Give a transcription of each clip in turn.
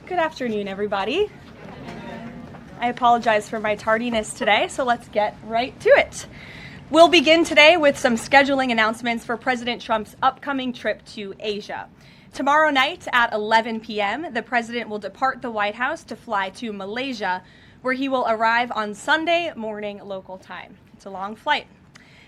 Good afternoon, everybody. I apologize for my tardiness today, so let's get right to it. We'll begin today with some scheduling announcements for President Trump's upcoming trip to Asia. Tomorrow night at 11 p.m., the president will depart the White House to fly to Malaysia, where he will arrive on Sunday morning local time. It's a long flight.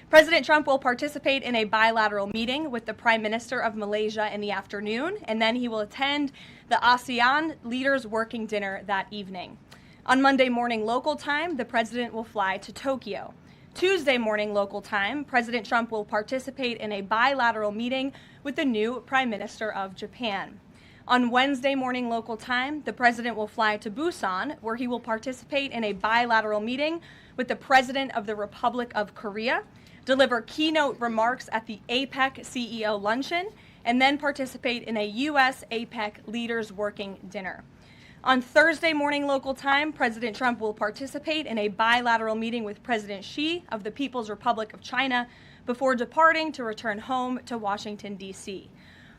President Trump will participate in a bilateral meeting with the Prime Minister of Malaysia in the afternoon, and then he will attend the ASEAN Leaders Working Dinner that evening. On Monday morning local time, the president will fly to Tokyo. Tuesday morning local time, President Trump will participate in a bilateral meeting with the new Prime Minister of Japan. On Wednesday morning local time, the president will fly to Busan, where he will participate in a bilateral meeting with the President of the Republic of Korea, deliver keynote remarks at the APEC CEO luncheon, and then participate in a U.S. APEC Leaders Working Dinner. On Thursday morning local time, President Trump will participate in a bilateral meeting with President Xi of the People's Republic of China before departing to return home to Washington, D.C.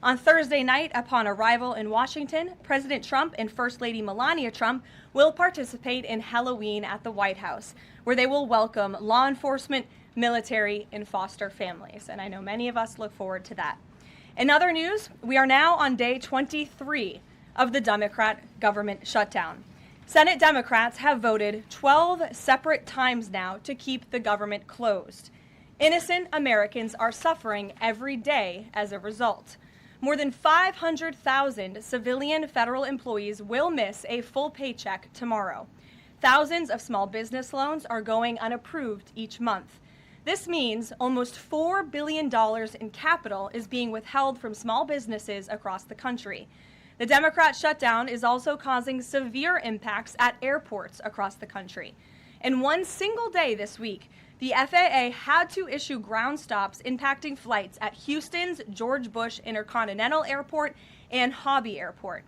On Thursday night, upon arrival in Washington, President Trump and First Lady Melania Trump will participate in Halloween at the White House, where they will welcome law enforcement, military, and foster families. And I know many of us look forward to that. In other news, we are now on day 23 of the Democrat government shutdown. Senate Democrats have voted 12 separate times now to keep the government closed. Innocent Americans are suffering every day as a result. More than 500,000 civilian federal employees will miss a full paycheck tomorrow. Thousands of small business loans are going unapproved each month. This means almost $4 billion in capital is being withheld from small businesses across the country. The Democrat shutdown is also causing severe impacts at airports across the country. In one single day this week, the FAA had to issue ground stops impacting flights at Houston's George Bush Intercontinental Airport and Hobby Airport.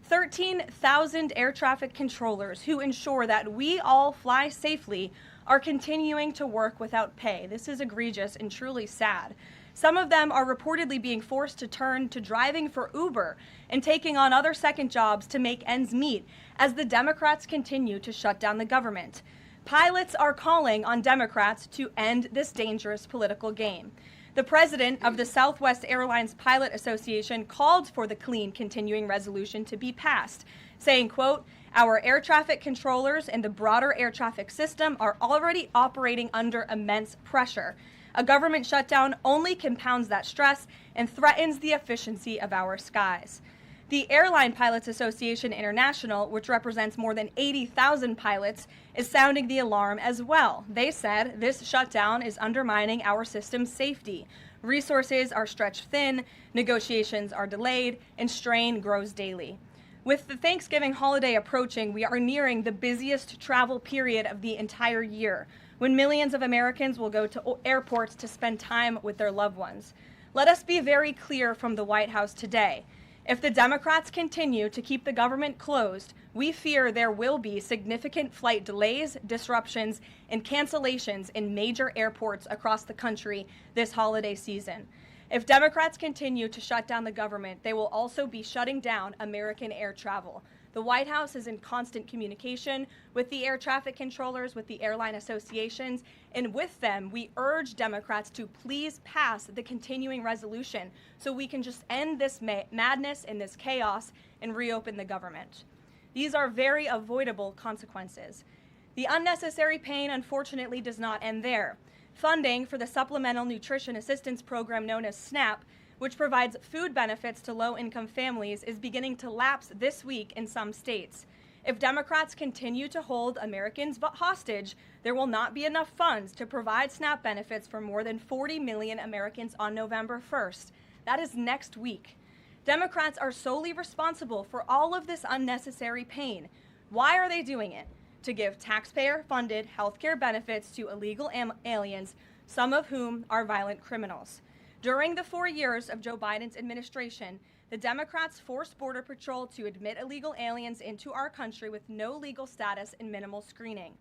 13,000 air traffic controllers who ensure that we all fly safely are continuing to work without pay. This is egregious and truly sad. Some of them are reportedly being forced to turn to driving for Uber and taking on other second jobs to make ends meet as the Democrats continue to shut down the government. Pilots are calling on Democrats to end this dangerous political game. The president of the Southwest Airlines Pilot Association called for the clean continuing resolution to be passed, saying, quote, "Our air traffic controllers and the broader air traffic system are already operating under immense pressure. A government shutdown only compounds that stress and threatens the efficiency of our skies." The Airline Pilots Association International, which represents more than 80,000 pilots, is sounding the alarm as well. They said this shutdown is undermining our system's safety. Resources are stretched thin, negotiations are delayed, and strain grows daily. With the Thanksgiving holiday approaching, we are nearing the busiest travel period of the entire year, when millions of Americans will go to airports to spend time with their loved ones. Let us be very clear from the White House today. If the Democrats continue to keep the government closed, we fear there will be significant flight delays, disruptions, and cancellations in major airports across the country this holiday season. If Democrats continue to shut down the government, they will also be shutting down American air travel. The White House is in constant communication with the air traffic controllers, with the airline associations, and with them, we urge Democrats to please pass the continuing resolution so we can just end this madness and this chaos and reopen the government. These are very avoidable consequences. The unnecessary pain, unfortunately, does not end there. Funding for the Supplemental Nutrition Assistance Program known as SNAP, which provides food benefits to low-income families, is beginning to lapse this week in some states. If Democrats continue to hold Americans hostage, there will not be enough funds to provide SNAP benefits for more than 40 million Americans on November 1st. That is next week. Democrats are solely responsible for all of this unnecessary pain. Why are they doing it? To give taxpayer-funded health care benefits to illegal aliens, some of whom are violent criminals. During the 4 years of Joe Biden's administration, the Democrats forced Border Patrol to admit illegal aliens into our country with no legal status and minimal screening.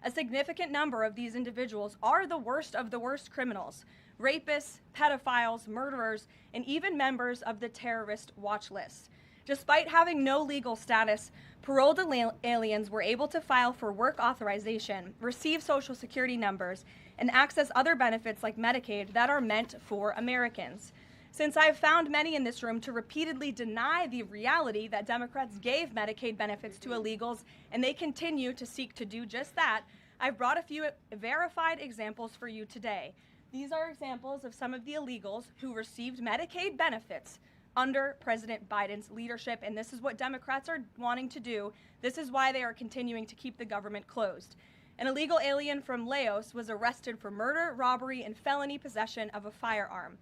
A significant number of these individuals are the worst of the worst criminals, rapists, pedophiles, murderers, and even members of the terrorist watch list. Despite having no legal status, paroled aliens were able to file for work authorization, receive Social Security numbers, and access other benefits like Medicaid that are meant for Americans. Since I've found many in this room to repeatedly deny the reality that Democrats gave Medicaid benefits to illegals, and they continue to seek to do just that, I've brought a few verified examples for you today. These are examples of some of the illegals who received Medicaid benefits under President Biden's leadership, and this is what Democrats are wanting to do. This is why they are continuing to keep the government closed. An illegal alien from Laos was arrested for murder, robbery, and felony possession of a firearm.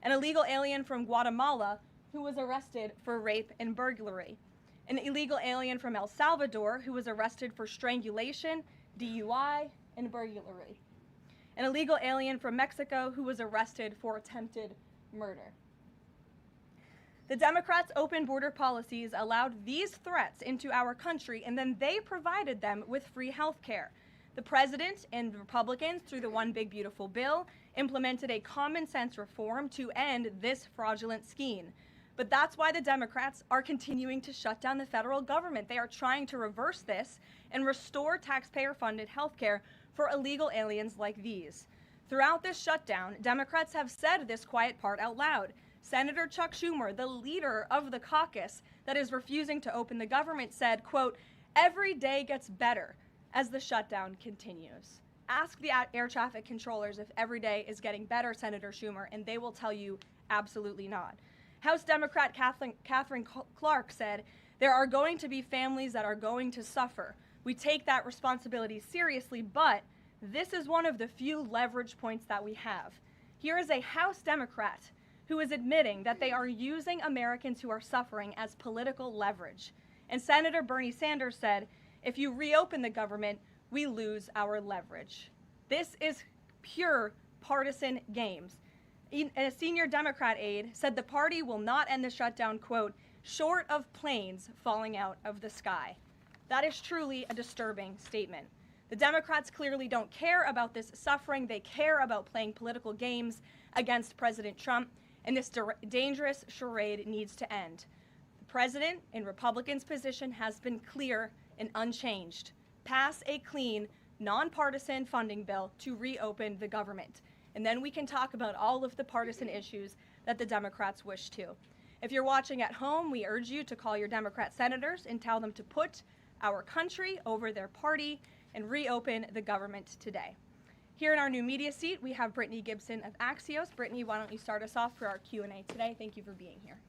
An illegal alien from Guatemala who was arrested for rape and burglary. An illegal alien from El Salvador who was arrested for strangulation, DUI, and burglary. An illegal alien from Mexico who was arrested for attempted murder. The Democrats' open border policies allowed these threats into our country, and then they provided them with free health care. The president and Republicans, through the One Big Beautiful Bill, implemented a common sense reform to end this fraudulent scheme. But that's why the Democrats are continuing to shut down the federal government. They are trying to reverse this and restore taxpayer-funded health care for illegal aliens like these. Throughout this shutdown, Democrats have said this quiet part out loud. Senator Chuck Schumer, the leader of the caucus that is refusing to open the government, said, quote, "Every day gets better as the shutdown continues." Ask the air traffic controllers if every day is getting better, Senator Schumer, and they will tell you absolutely not. House Democrat Catherine Clark said, "There are going to be families that are going to suffer. We take that responsibility seriously, but this is one of the few leverage points that we have." Here is a House Democrat who is admitting that they are using Americans who are suffering as political leverage. And Senator Bernie Sanders said, "If you reopen the government, we lose our leverage." This is pure partisan games. A senior Democrat aide said the party will not end the shutdown, quote, "short of planes falling out of the sky." That is truly a disturbing statement. The Democrats clearly don't care about this suffering. They care about playing political games against President Trump, and this dangerous charade needs to end. The president and Republicans' position has been clear and unchanged. Pass a clean, nonpartisan funding bill to reopen the government. And then we can talk about all of the partisan issues that the Democrats wish to. If you're watching at home, we urge you to call your Democrat senators and tell them to put our country over their party and reopen the government today. Here in our new media seat, we have Brittany Gibson of Axios. Brittany, why don't you start us off for our Q&A today? Thank you for being here.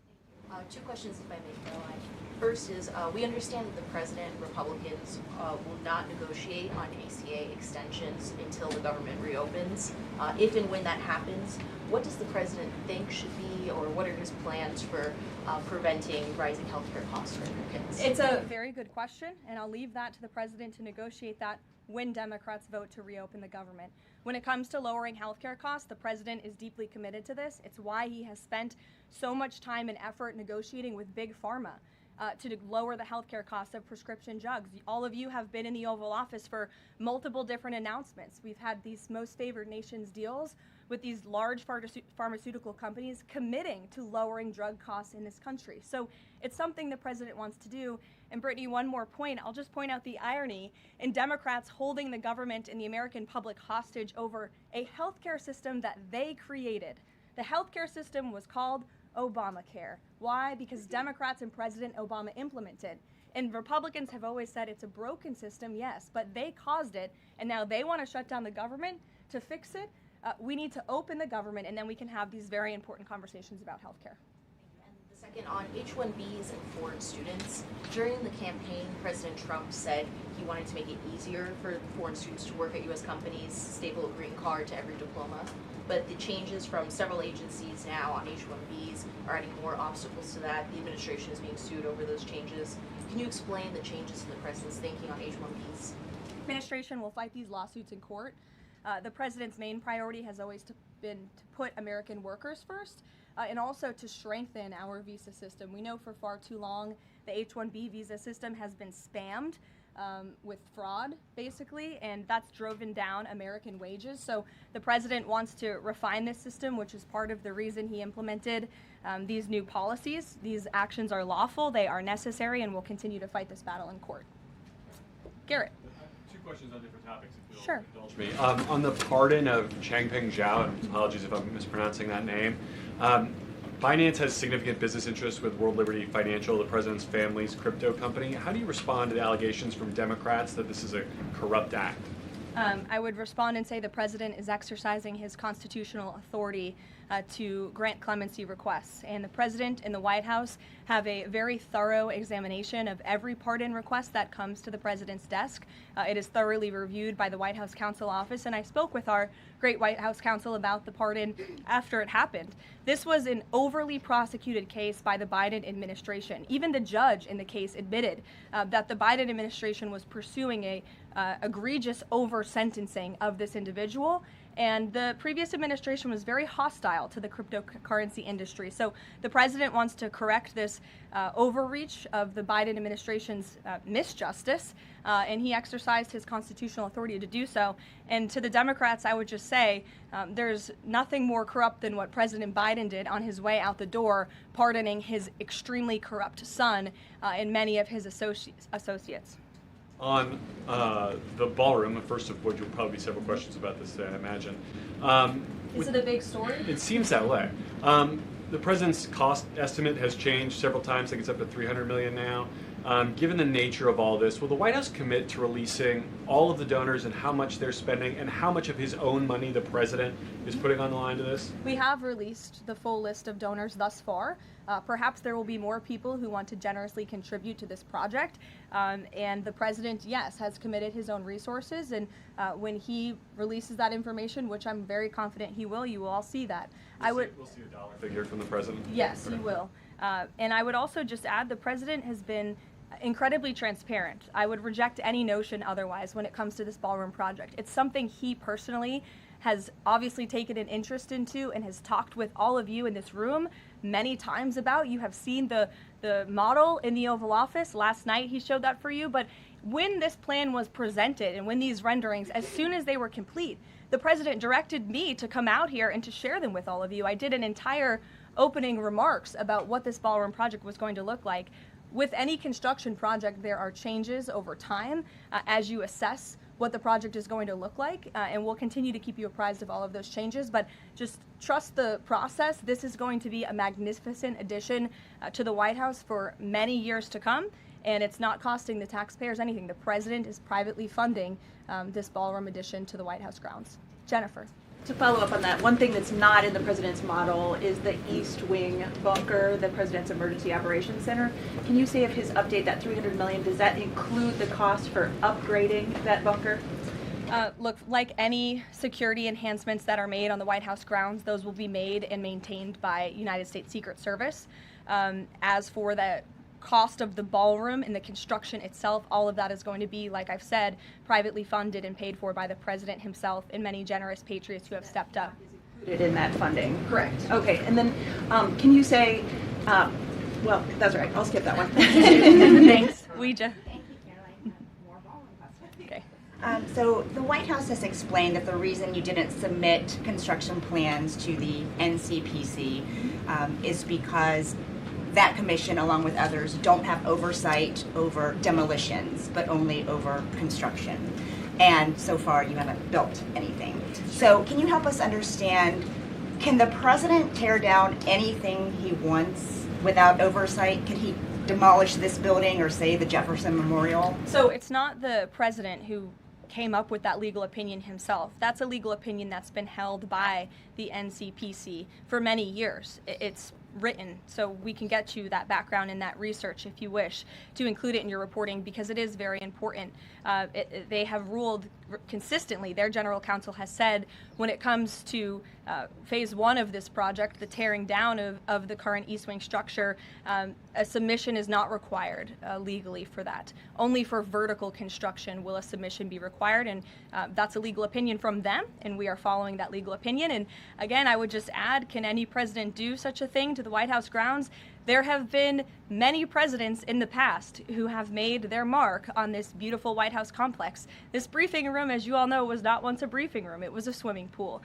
Two questions, if I may, Caroline. First is, we understand that the president and Republicans will not negotiate on ACA extensions until the government reopens. If and when that happens, what does the president think should be, or what are his plans for preventing rising healthcare costs for Americans? It's a very good question, and I'll leave that to the president to negotiate that when Democrats vote to reopen the government. When it comes to lowering healthcare costs, the president is deeply committed to this. It's why he has spent so much time and effort negotiating with Big Pharma to lower the healthcare costs of prescription drugs. All of you have been in the Oval Office for multiple different announcements. We've had these most favored nations deals with these large pharmaceutical companies committing to lowering drug costs in this country. So it's something the president wants to do. And Brittany, one more point. I'll just point out the irony in Democrats holding the government and the American public hostage over a healthcare system that they created. The healthcare system was called Obamacare. Why? Because Democrats and President Obama implemented. And Republicans have always said it's a broken system, yes, but they caused it, and now they want to shut down the government to fix it. We need to open the government, and then we can have these very important conversations about healthcare. And the second, on H-1Bs and foreign students, during the campaign, President Trump said he wanted to make it easier for foreign students to work at U.S. companies, staple a green card to every diploma. But the changes from several agencies now on H-1Bs are adding more obstacles to that. The administration is being sued over those changes. Can you explain the changes in the president's thinking on H-1Bs? The administration will fight these lawsuits in court. The president's main priority has always been to put American workers first and also to strengthen our visa system. We know for far too long the H-1B visa system has been spammed with fraud, basically, and that's driven down American wages. So the president wants to refine this system, which is part of the reason he implemented these new policies. These actions are lawful, they are necessary, and we'll continue to fight this battle in court. Garrett. Two questions on different topics, if you'll Sure. indulge me. On the pardon of Changpeng Zhao, and apologies if I'm mispronouncing that name, Binance has significant business interests with World Liberty Financial, the president's family's crypto company. How do you respond to the allegations from Democrats that this is a corrupt act? I would respond and say the president is exercising his constitutional authority to grant clemency requests. And the president and the White House have a very thorough examination of every pardon request that comes to the president's desk. It is thoroughly reviewed by the White House Counsel Office, and I spoke with our great White House counsel about the pardon after it happened. This was an overly prosecuted case by the Biden administration. Even the judge in the case admitted that the Biden administration was pursuing a egregious over-sentencing of this individual, and the previous administration was very hostile to the cryptocurrency industry. So the president wants to correct this overreach of the Biden administration's misjustice, and he exercised his constitutional authority to do so. And to the Democrats, I would just say there's nothing more corrupt than what President Biden did on his way out the door, pardoning his extremely corrupt son and many of his associates. On the ballroom, first of which will probably be several questions about this today, I imagine. Is it a big story? It seems that way. The president's cost estimate has changed several times. I think it's up to $300 million now. Given the nature of all this, will the White House commit to releasing all of the donors and how much they're spending and how much of his own money the president is putting on the line to this? We have released the full list of donors thus far. Perhaps there will be more people who want to generously contribute to this project. And the president, yes, has committed his own resources. And when he releases that information, which I'm very confident he will, you will all see that. We'll see a dollar figure from the president? Yes, Okay. you will. And I would also just add the president has been incredibly transparent. I would reject any notion otherwise when it comes to this ballroom project. It's something he personally has obviously taken an interest into and has talked with all of you in this room many times about. You have seen the model in the Oval Office. Last night he showed that for you. But when this plan was presented and when these renderings, as soon as they were complete, the president directed me to come out here and to share them with all of you. I did an entire opening remarks about what this ballroom project was going to look like. With any construction project, there are changes over time as you assess what the project is going to look like, and we'll continue to keep you apprised of all of those changes, but just trust the process. This is going to be a magnificent addition to the White House for many years to come, and it's not costing the taxpayers anything. The president is privately funding this ballroom addition to the White House grounds. Jennifer. To follow up on that, one thing that's not in the president's model is the East Wing bunker, the president's emergency operations center. Can you say if his update, that $300 million, does that include the cost for upgrading that bunker? Look, like any security enhancements that are made on the White House grounds, those will be made and maintained by United States Secret Service. As for the cost of the ballroom and the construction itself, all of that is going to be, like I've said, privately funded and paid for by the president himself and many generous patriots who have stepped up. Included in that funding? Correct. Okay, and then can you say, well, that's all right, I'll skip that one. Thanks, Ouija. Thank you, Caroline. More ballroom questions. Okay. So the White House has explained that the reason you didn't submit construction plans to the NCPC is because that commission, along with others, don't have oversight over demolitions, but only over construction. And so far, you haven't built anything. So can you help us understand, can the president tear down anything he wants without oversight? Can he demolish this building or, say, the Jefferson Memorial? So it's not the president who came up with that legal opinion himself. That's a legal opinion that's been held by the NCPC for many years. It's written, so we can get you that background and that research if you wish to include it in your reporting, because it is very important. They have ruled consistently, their general counsel has said, when it comes to phase one of this project, the tearing down of the current East Wing structure, a submission is not required legally for that. Only for vertical construction will a submission be required, and that's a legal opinion from them, and we are following that legal opinion. And again, I would just add, can any president do such a thing to the White House grounds? There have been many presidents in the past who have made their mark on this beautiful White House complex. This briefing room, as you all know, was not once a briefing room. It was a swimming pool.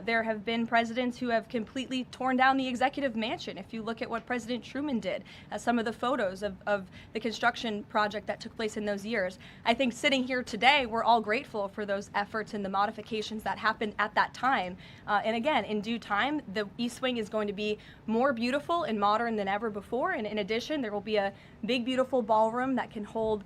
There have been presidents who have completely torn down the executive mansion. If you look at what President Truman did, some of the photos of the construction project that took place in those years, I think sitting here today, we're all grateful for those efforts and the modifications that happened at that time. And again, in due time, the East Wing is going to be more beautiful and modern than ever before. And in addition, there will be a big, beautiful ballroom that can hold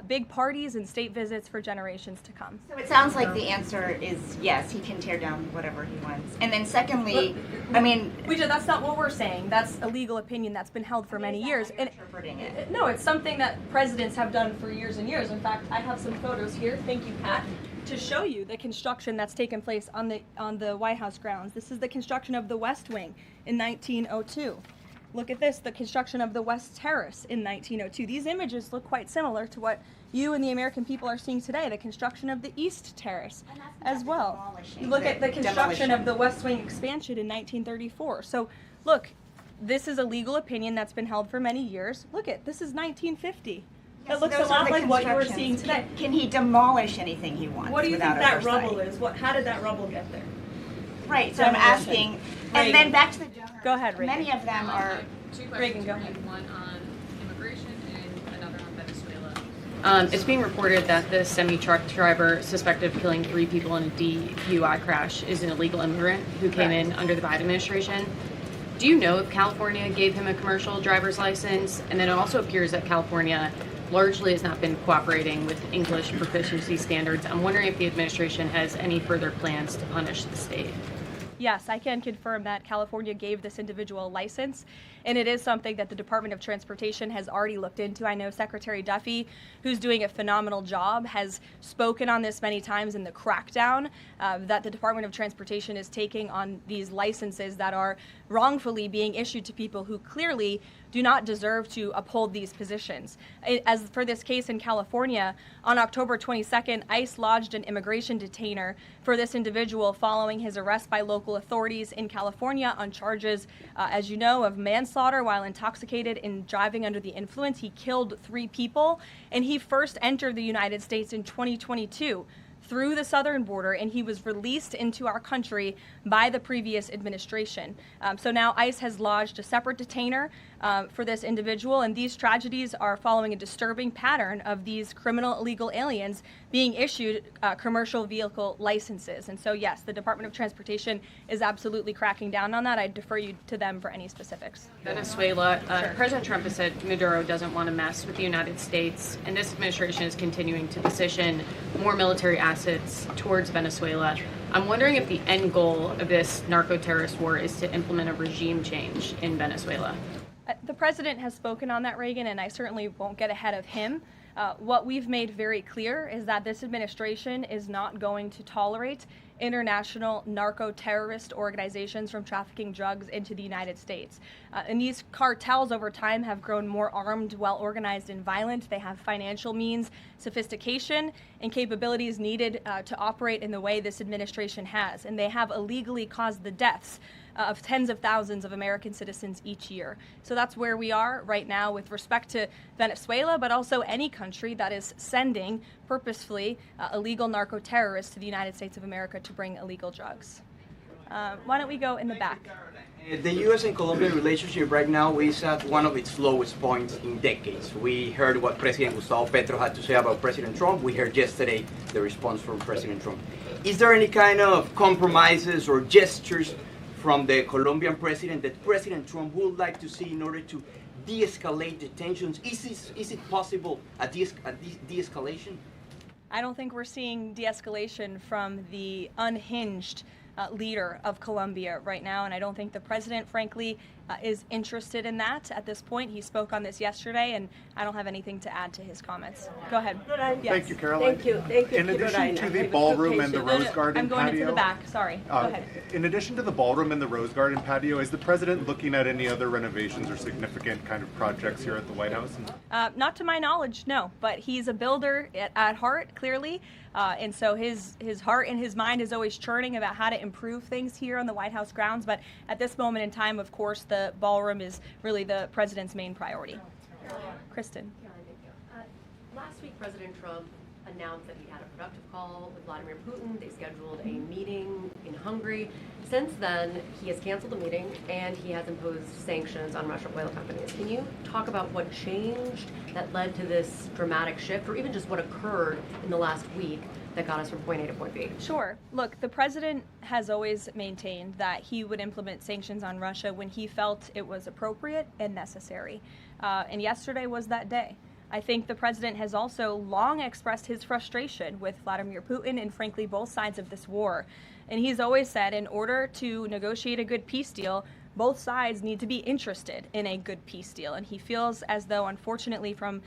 big parties and state visits for generations to come. So it sounds like the answer is yes, he can tear down whatever he wants. And then secondly, I mean... Ouija, that's not what we're saying. That's a legal opinion that's been held for many years. And interpreting it. No, it's something that presidents have done for years and years. In fact, I have some photos here. Thank you, Pat. To show you the construction that's taken place on the White House grounds. This is the construction of the West Wing in 1902. Look at this, the construction of the West Terrace in 1902. These images look quite similar to what you and the American people are seeing today, the construction of the East Terrace as well. You look at the construction of the West Wing expansion in 1934. So look, this is a legal opinion that's been held for many years. Look at, this is 1950. It looks a lot like what you were seeing today. Can he demolish anything he wants? What do you think without that oversight? rubble is? How did that rubble get there? Right, so I'm asking, and then back to the donors. Go ahead, Reagan. Many of them are... Two Reagan, questions go for you, ahead. one on immigration and another on Venezuela. It's being reported that the semi-truck driver suspected of killing 3 people in a DUI crash is an illegal immigrant who came in under the Biden administration. Do you know if California gave him a commercial driver's license? And then it also appears that California largely has not been cooperating with English proficiency standards. I'm wondering if the administration has any further plans to punish the state. Yes, I can confirm that California gave this individual a license, and it is something that the Department of Transportation has already looked into. I know Secretary Duffy, who's doing a phenomenal job, has spoken on this many times in the crackdown that the Department of Transportation is taking on these licenses that are wrongfully being issued to people who clearly do not deserve to uphold these positions. As for this case in California, on October 22nd, ICE lodged an immigration detainer for this individual following his arrest by local authorities in California on charges, as you know, of manslaughter while intoxicated and driving under the influence. He killed 3 people, and he first entered the United States in 2022 through the southern border, and he was released into our country by the previous administration. So now ICE has lodged a separate detainer for this individual, and these tragedies are following a disturbing pattern of these criminal illegal aliens being issued commercial vehicle licenses. And so yes, the Department of Transportation is absolutely cracking down on that. I defer you to them for any specifics. Venezuela, President Trump has said Maduro doesn't want to mess with the United States, and this administration is continuing to position more military assets towards Venezuela. I'm wondering if the end goal of this narco-terrorist war is to implement a regime change in Venezuela. The president has spoken on that, Reagan, and I certainly won't get ahead of him. What we've made very clear is that this administration is not going to tolerate international narco-terrorist organizations from trafficking drugs into the United States. And these cartels over time have grown more armed, well-organized, and violent. They have financial means, sophistication, and capabilities needed to operate in the way this administration has. And they have illegally caused the deaths of tens of thousands of American citizens each year. So that's where we are right now with respect to Venezuela, but also any country that is sending purposefully illegal narco-terrorists to the United States of America to bring illegal drugs. Why don't we go in the back? The U.S. and Colombian relationship right now is at one of its lowest points in decades. We heard what President Gustavo Petro had to say about President Trump. We heard yesterday the response from President Trump. Is there any kind of compromises or gestures from the Colombian president that President Trump would like to see in order to de-escalate the tensions? Is it possible a de-escalation? I don't think we're seeing de-escalation from the unhinged leader of Colombia right now, and I don't think the president, frankly, is interested in that at this point. He spoke on this yesterday, and I don't have anything to add to his comments. Go ahead. Caroline. Yes. Thank you, Caroline. Thank you, In addition Caroline. to I the have a ballroom and the quotation. Rose Garden I'm going patio, into the back. Sorry. Go ahead. in addition to the ballroom and the Rose Garden patio, is the president looking at any other renovations or significant kind of projects here at the White House? Not to my knowledge, no. But he's a builder at heart, clearly. And so his heart and his mind is always churning about how to improve things here on the White House grounds. But at this moment in time, of course, the ballroom is really the president's main priority. Kristen. Last week, President Trump announced that he had a productive call with Vladimir Putin. They scheduled a meeting in Hungary. Since then, he has canceled the meeting and he has imposed sanctions on Russian oil companies. Can you talk about what changed that led to this dramatic shift, or even just what occurred in the last week that got us from point A to point B? Sure. Look, the president has always maintained that he would implement sanctions on Russia when he felt it was appropriate and necessary. And yesterday was that day. I think the president has also long expressed his frustration with Vladimir Putin and, frankly, both sides of this war. And he's always said in order to negotiate a good peace deal, both sides need to be interested in a good peace deal. And he feels as though, unfortunately, from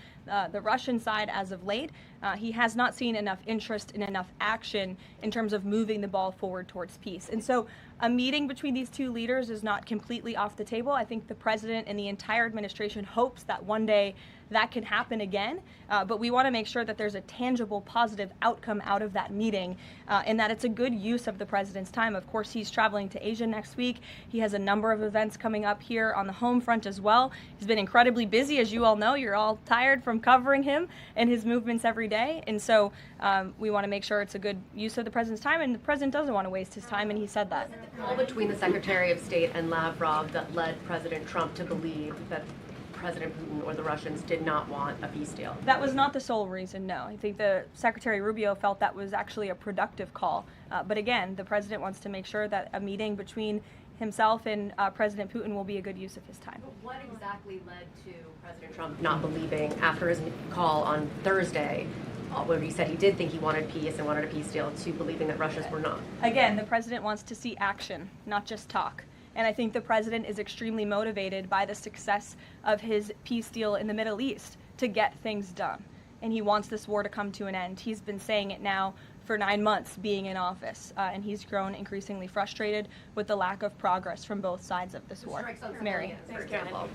the Russian side as of late, he has not seen enough interest and enough action in terms of moving the ball forward towards peace. And so a meeting between these two leaders is not completely off the table. I think the president and the entire administration hopes that one day that can happen again, but we want to make sure that there's a tangible, positive outcome out of that meeting, and that it's a good use of the president's time. Of course, he's traveling to Asia next week. He has a number of events coming up here on the home front as well. He's been incredibly busy, as you all know. You're all tired from covering him and his movements every day, and so we want to make sure it's a good use of the president's time, and the president doesn't want to waste his time, and he said that. Was it the call between the Secretary of State and Lavrov that led President Trump to believe that President Putin or the Russians did not want a peace deal? That was not the sole reason, no. I think the Secretary Rubio felt that was actually a productive call. But again, the president wants to make sure that a meeting between himself and President Putin will be a good use of his time. But what exactly led to President Trump not believing, after his call on Thursday, where he said he did think he wanted peace and wanted a peace deal, to believing that Russians were not? Again, the president wants to see action, not just talk. And I think the president is extremely motivated by the success of his peace deal in the Middle East to get things done. And he wants this war to come to an end. He's been saying it now for 9 months being in office, and he's grown increasingly frustrated with the lack of progress from both sides of this war. Mary. For example.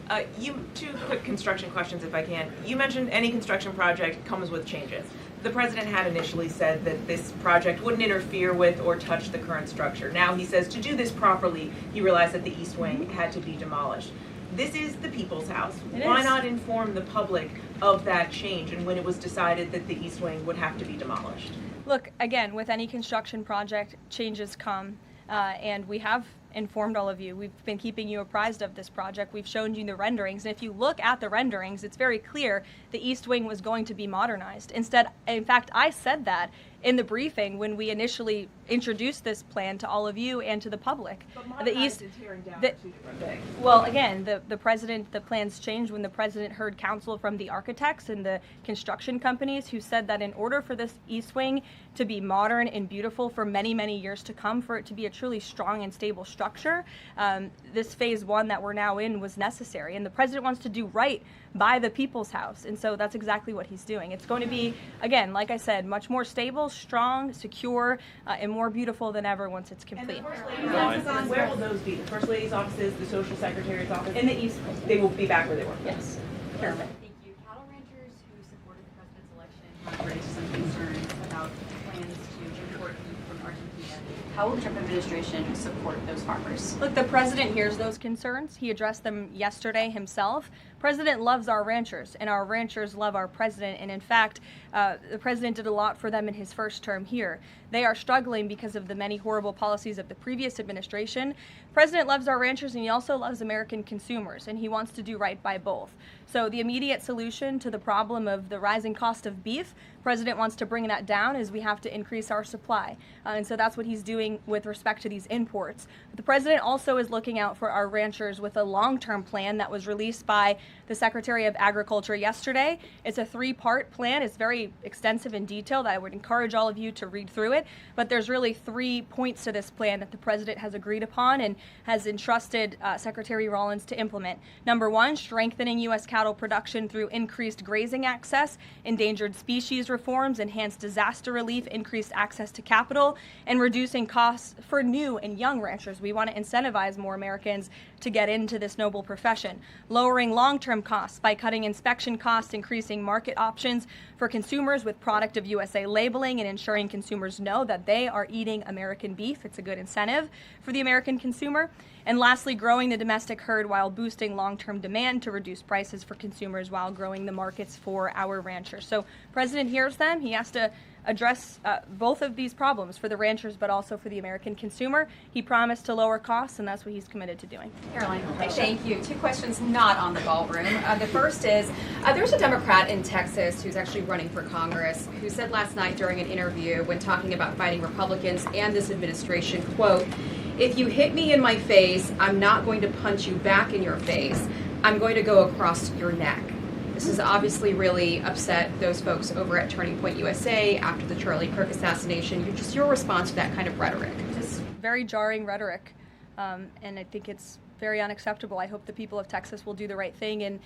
Two quick construction questions, if I can. You mentioned any construction project comes with changes. The president had initially said that this project wouldn't interfere with or touch the current structure. Now he says to do this properly, he realized that the East Wing had to be demolished. This is the people's house. Why not inform the public of that change and when it was decided that the East Wing would have to be demolished? Look, again, with any construction project, changes come, and we have informed all of you. We've been keeping you apprised of this project. We've shown you the renderings, and if you look at the renderings, it's very clear the East Wing was going to be modernized. Instead, in fact, I said that in the briefing when we initially introduced this plan to all of you and to the public. But the East and tearing down are two different things. Well, again, the plans changed when the president heard counsel from the architects and the construction companies who said that in order for this East Wing to be modern and beautiful for many, many years to come, for it to be a truly strong and stable structure, this phase one that we're now in was necessary. And the president wants to do right by the people's house. And so that's exactly what he's doing. It's going to be, again, like I said, much more stable, strong, secure, and more beautiful than ever once it's complete. And the First Lady's offices, where will those be? The First Lady's offices, the Social Secretary's office? In the East Wing. They will be back where they were? Yes. Thank you. Cattle ranchers who supported the president's election have raised some concerns about plans to import beef from Argentina. How will the Trump administration support those farmers? Look, the president hears those concerns. He addressed them yesterday himself. President loves our ranchers, and our ranchers love our president. And in fact, the president did a lot for them in his first term here. They are struggling because of the many horrible policies of the previous administration. President loves our ranchers, and he also loves American consumers, and he wants to do right by both. So the immediate solution to the problem of the rising cost of beef, president wants to bring that down, as we have to increase our supply. And so that's what he's doing with respect to these imports. But the president also is looking out for our ranchers with a long-term plan that was released by the Secretary of Agriculture yesterday. It's a 3-part plan. It's very extensive and detailed. I would encourage all of you to read through it. But there's really 3 points to this plan that the president has agreed upon and has entrusted Secretary Rollins to implement. Number 1, strengthening U.S. cattle production through increased grazing access, endangered species reforms, enhanced disaster relief, increased access to capital, and reducing costs for new and young ranchers. We want to incentivize more Americans to get into this noble profession, lowering long-term costs by cutting inspection costs, increasing market options for consumers with product of USA labeling, and ensuring consumers know that they are eating American beef. It's a good incentive for the American consumer. And lastly, growing the domestic herd while boosting long-term demand to reduce prices for consumers while growing the markets for our ranchers. So President hears them. He has to address both of these problems for the ranchers, but also for the American consumer. He promised to lower costs, and that's what he's committed to doing. Caroline, thank you. Two questions not on the ballroom. The first is, there's a Democrat in Texas who's actually running for Congress who said last night during an interview when talking about fighting Republicans and this administration, quote, "If you hit me in my face, I'm not going to punch you back in your face. I'm going to go across your neck." This has obviously really upset those folks over at Turning Point USA after the Charlie Kirk assassination. Just your response to that kind of rhetoric. Just very jarring rhetoric, and I think it's very unacceptable. I hope the people of Texas will do the right thing and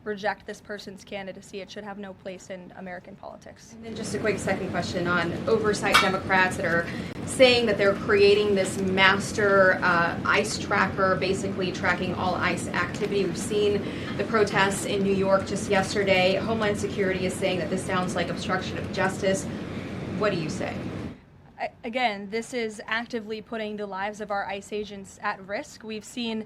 reject this person's candidacy. It should have no place in American politics. And then just a quick second question on oversight Democrats that are saying that they're creating this master ICE tracker, basically tracking all ICE activity. We've seen the protests in New York just yesterday. Homeland Security is saying that this sounds like obstruction of justice. What do you say? Again, this is actively putting the lives of our ICE agents at risk. We've seen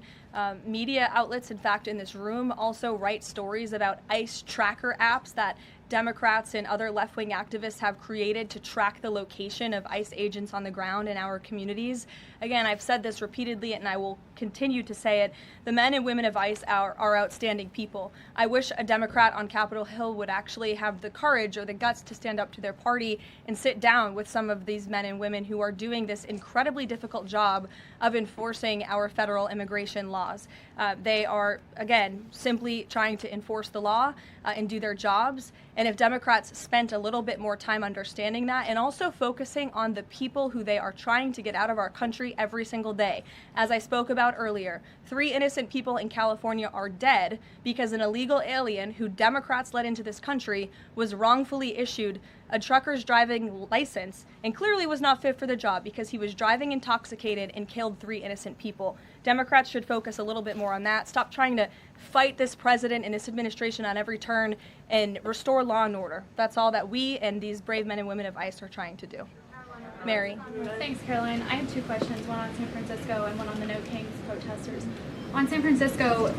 media outlets, in fact, in this room, also write stories about ICE tracker apps that Democrats and other left-wing activists have created to track the location of ICE agents on the ground in our communities. Again, I've said this repeatedly, and I will continue to say it. The men and women of ICE are outstanding people. I wish a Democrat on Capitol Hill would actually have the courage or the guts to stand up to their party and sit down with some of these men and women who are doing this incredibly difficult job of enforcing our federal immigration laws. They are, again, simply trying to enforce the law and do their jobs. And if Democrats spent a little bit more time understanding that and also focusing on the people who they are trying to get out of our country every single day. As I spoke about earlier, 3 innocent people in California are dead because an illegal alien who Democrats let into this country was wrongfully issued a trucker's driving license and clearly was not fit for the job because he was driving intoxicated and killed 3 innocent people. Democrats should focus a little bit more on that. Stop trying to fight this president and this administration on every turn and restore law and order. That's all that we and these brave men and women of ICE are trying to do. Mary. Thanks, Caroline. I have 2 questions, one on San Francisco and one on the No Kings protesters. On San Francisco,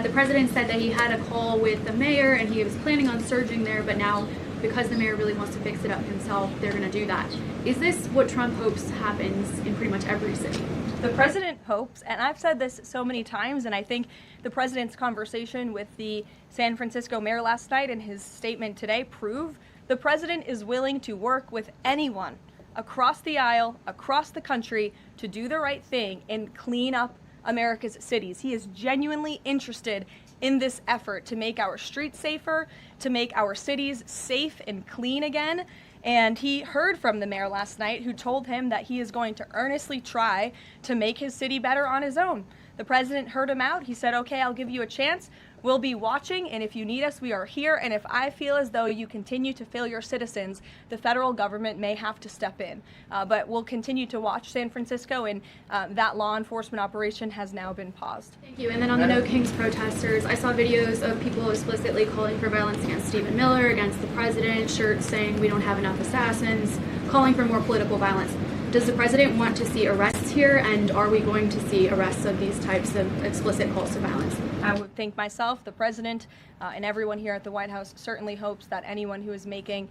the president said that he had a call with the mayor and he was planning on surging there, but now because the mayor really wants to fix it up himself, they're going to do that. Is this what Trump hopes happens in pretty much every city? The president hopes, and I've said this so many times, and I think the president's conversation with the San Francisco mayor last night and his statement today prove the president is willing to work with anyone across the aisle, across the country, to do the right thing and clean up America's cities. He is genuinely interested in this effort to make our streets safer, to make our cities safe and clean again. And he heard from the mayor last night who told him that he is going to earnestly try to make his city better on his own. The president heard him out. He said, okay, I'll give you a chance. We'll be watching, and if you need us, we are here. And if I feel as though you continue to fail your citizens, the federal government may have to step in. But we'll continue to watch San Francisco, and that law enforcement operation has now been paused. Thank you. And then on the No Kings protesters, I saw videos of people explicitly calling for violence against Stephen Miller, against the president, shirts saying we don't have enough assassins, calling for more political violence. Does the president want to see arrests here, and are we going to see arrests of these types of explicit calls to violence? I would think myself, the president, and everyone here at the White House certainly hopes that anyone who is making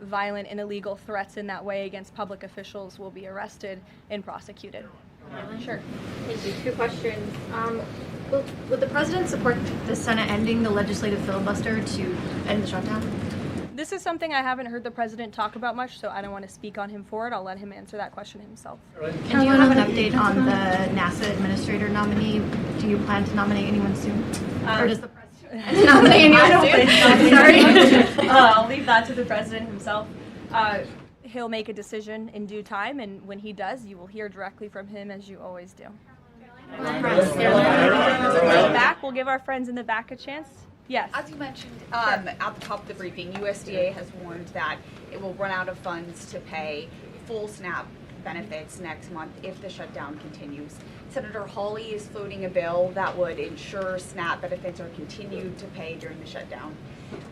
violent and illegal threats in that way against public officials will be arrested and prosecuted. Sure. Thank you. 2 questions. Would the president support the Senate ending the legislative filibuster to end the shutdown? This is something I haven't heard the president talk about much, so I don't want to speak on him for it. I'll let him answer that question himself. And do you have an update on the NASA administrator nominee? Do you plan to nominate anyone soon? Or does the president nominate anyone soon? Sorry. I'll leave that to the president himself. He'll make a decision in due time, and when he does, you will hear directly from him, as you always do. Back, we'll give our friends in the back a chance. Yes. As you mentioned at the top of the briefing, USDA has warned that it will run out of funds to pay full SNAP benefits next month if the shutdown continues. Senator Hawley is floating a bill that would ensure SNAP benefits are continued to pay during the shutdown.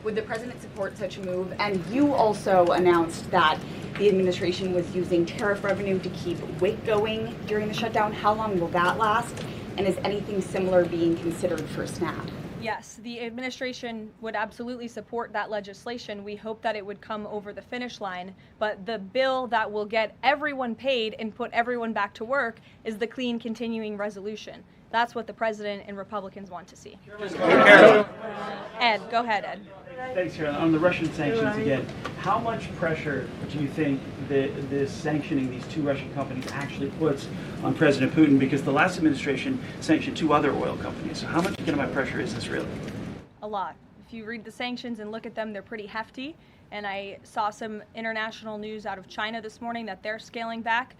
Would the president support such a move? And you also announced that the administration was using tariff revenue to keep WIC going during the shutdown. How long will that last? And is anything similar being considered for SNAP? Yes, the administration would absolutely support that legislation. We hope that it would come over the finish line, but the bill that will get everyone paid and put everyone back to work is the clean continuing resolution. That's what the president and Republicans want to see. Ed, go ahead, Ed. Thanks, Caroline. On the Russian sanctions again, how much pressure do you think this sanctioning these two Russian companies actually puts on President Putin? Because the last administration sanctioned two other oil companies. So how much economic pressure is this really? A lot. If you read the sanctions and look at them, they're pretty hefty. And I saw some international news out of China this morning that they're scaling back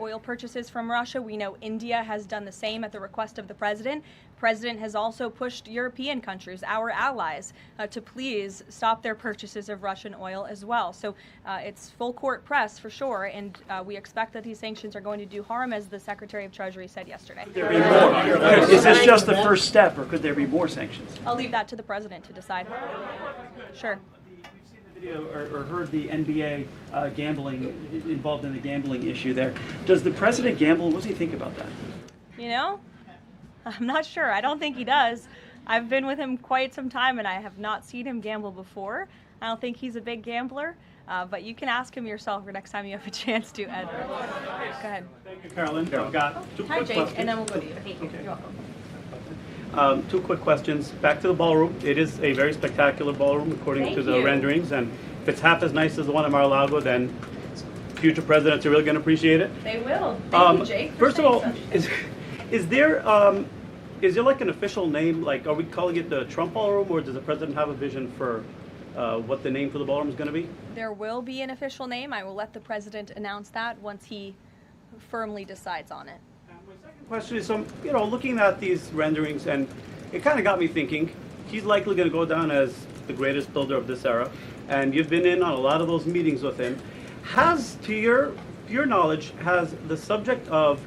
oil purchases from Russia. We know India has done the same at the request of the president. The president has also pushed European countries, our allies, to please stop their purchases of Russian oil as well. So it's full court press for sure, and we expect that these sanctions are going to do harm, as the Secretary of Treasury said yesterday. Could there be more? Is this just the first step, or could there be more sanctions? I'll leave that to the president to decide. Sure. Or heard the NBA gambling, involved in the gambling issue there. Does the president gamble? What does he think about that? You know, I'm not sure. I don't think he does. I've been with him quite some time, and I have not seen him gamble before. I don't think he's a big gambler, but you can ask him yourself for next time you have a chance to, Ed. Go ahead. Thank you, Caroline. I've got two Hi, quick Jake, questions. and then we'll go to you. Thank you. Okay. You're welcome. 2 quick questions. Back to the ballroom. It is a very spectacular ballroom, according to the renderings. And if it's half as nice as the one at Mar-a-Lago, then future presidents are really going to appreciate it. They will. Thank you, Jake. First of all, is there like an official name? Like, are we calling it the Trump Ballroom, or does the president have a vision for what the name for the ballroom is going to be? There will be an official name. I will let the president announce that once he firmly decides on it. Question is, looking at these renderings, and it kind of got me thinking, he's likely going to go down as the greatest builder of this era, and you've been in on a lot of those meetings with him. To your knowledge, has the subject of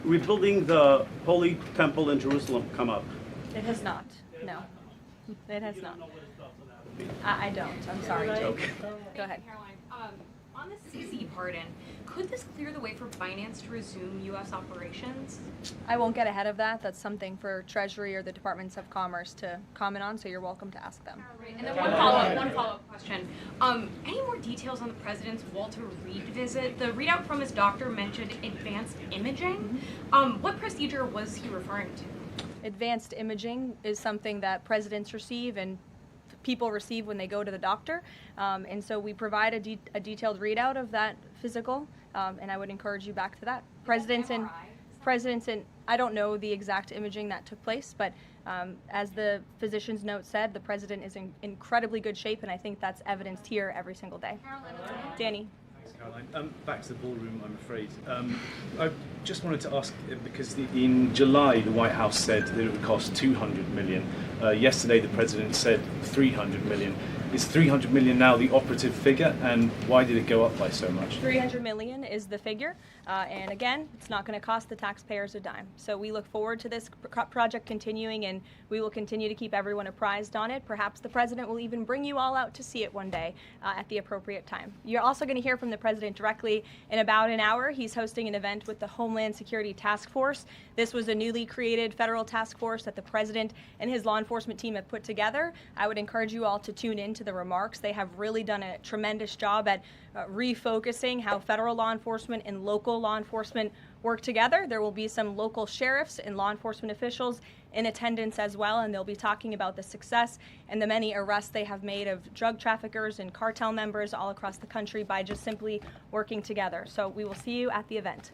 rebuilding the Holy Temple in Jerusalem come up? It has not. No. It has not. I don't. I'm sorry, Jake. Okay. Go ahead. Caroline, on the CZ pardon, could this clear the way for Binance to resume U.S. operations? I won't get ahead of that. That's something for Treasury or the Departments of Commerce to comment on, so you're welcome to ask them. And then one follow-up question. Any more details on the president's Walter Reed visit? The readout from his doctor mentioned advanced imaging. What procedure was he referring to? Advanced imaging is something that presidents receive and people receive when they go to the doctor, and so we provide a detailed readout of that physical, and I would encourage you back to that. Presidents and I don't know the exact imaging that took place, but as the physician's note said, the president is in incredibly good shape, and I think that's evidenced here every single day. Danny. Caroline. Back to the ballroom, I'm afraid. I just wanted to ask, because in July the White House said that it would cost $200 million. Yesterday the president said $300 million. Is $300 million now the operative figure, and why did it go up by so much? $300 million is the figure, and again, it's not going to cost the taxpayers a dime. So we look forward to this project continuing, and we will continue to keep everyone apprised on it. Perhaps the president will even bring you all out to see it one day at the appropriate time. You're also going to hear from the president directly in about an hour. He's hosting an event with the Homeland Security Task Force. This was a newly created federal task force that the president and his law enforcement team have put together. I would encourage you all to tune in to the remarks. They have really done a tremendous job at refocusing how federal law enforcement and local law enforcement work together. There will be some local sheriffs and law enforcement officials in attendance as well, and they'll be talking about the success and the many arrests they have made of drug traffickers and cartel members all across the country by just simply working together. So we will see you at the event.